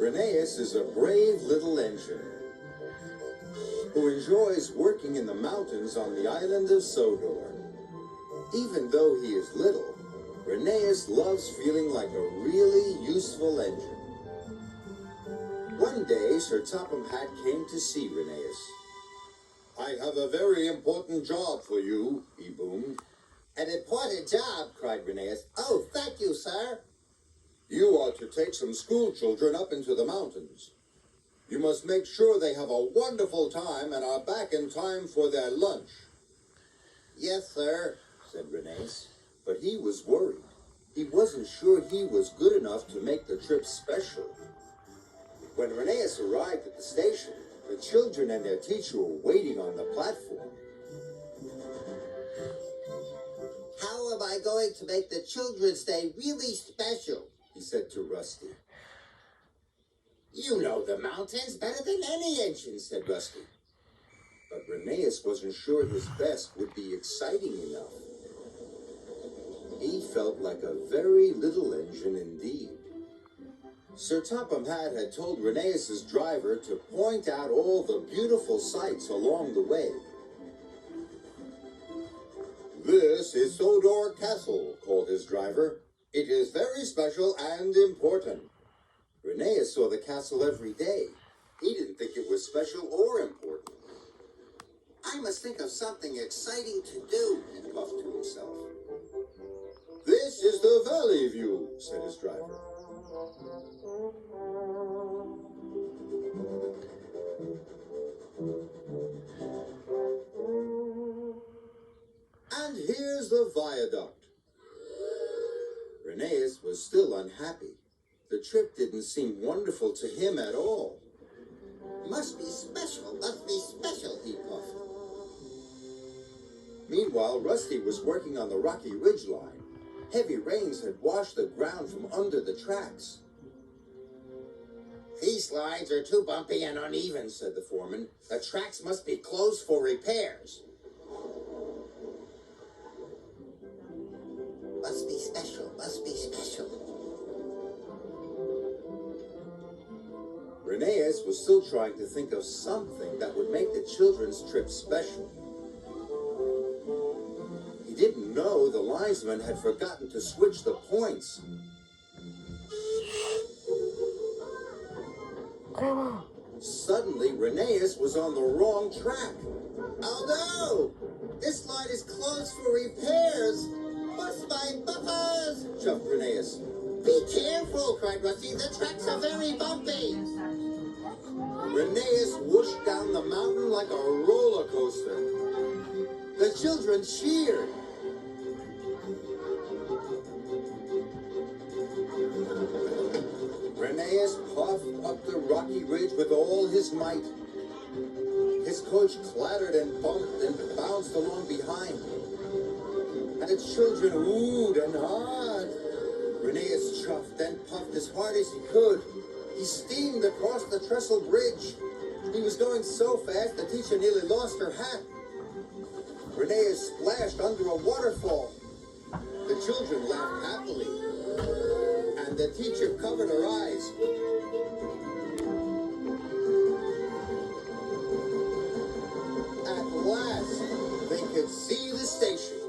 Rhenas is a brave little engine who enjoys working in the mountains on the island of Sodor. Even though he is little, Rhenas loves feeling like a really useful engine. One day, Sir Topham Hatt came to see Rhenas. "I have a very important job for you," he boomed. "An important job?" cried Rhenas. "Oh, thank you, sir." "You are to take some school children up into the mountains. You must make sure they have a wonderful time and are back in time for their lunch." "Yes, sir," said Rhenas, but he was worried. He wasn't sure he was good enough to make the trip special. When Rhenas arrived at the station, the children and their teacher were waiting on the platform. "How am I going to make the children's day really special?" he said to Rusty. "You know the mountains better than any engine," said Rusty. But Rhenas wasn't sure his best would be exciting enough. He felt like a very little engine indeed. Sir Topham Hatt had told Rhenas' driver to point out all the beautiful sights along the way. "This is Sodor Castle," called his driver. "It is very special and important." Rhenas saw the castle every day. He didn't think it was special or important. "I must think of something exciting to do," he puffed to himself. "This is the valley view," said his driver. "And here's the viaduct." Rhenas was still unhappy. The trip didn't seem wonderful to him at all. Must be special, he puffed. Meanwhile, Rusty was working on the rocky ridge line. Heavy rains had washed the ground from under the tracks. "These lines are too bumpy and uneven," said the foreman. "The tracks must be closed for repairs." Must be special, must be special. Rhenas was still trying to think of something that would make the children's trip special. He didn't know the linesman had forgotten to switch the points. Suddenly, Rhenas was on the wrong track. "Oh no! This line is closed for repairs! Bust my bumpers!" Chuffed Rhenas. "Be careful!" cried Rusty. "The tracks are very bumpy!" Rhenas whooshed down the mountain like a roller coaster. The children cheered. Rhenas puffed up the rocky ridge with all his might. His coach clattered and bumped and bounced along behind. And the children oohed and hawed. Rhenas chuffed and puffed as hard as he could. He steamed across the trestle bridge. He was going so fast the teacher nearly lost her hat. Rhenas splashed under a waterfall. The children laughed happily, and the teacher covered her eyes. At last, they could see the station.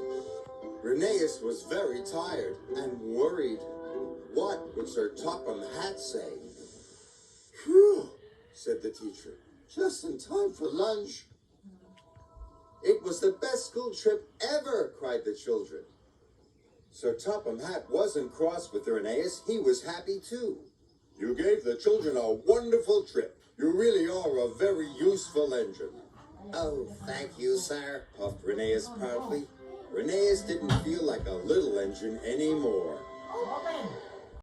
Rhenas was very tired and worried. What would Sir Topham Hatt say? "Phew," said the teacher. "Just in time for lunch." "It was the best school trip ever," cried the children. Sir Topham Hatt wasn't cross with Rhenas. He was happy too. "You gave the children a wonderful trip. You really are a very useful engine." "Oh, thank you, sir," puffed Rhenas proudly. Rhenas didn't feel like a little engine anymore.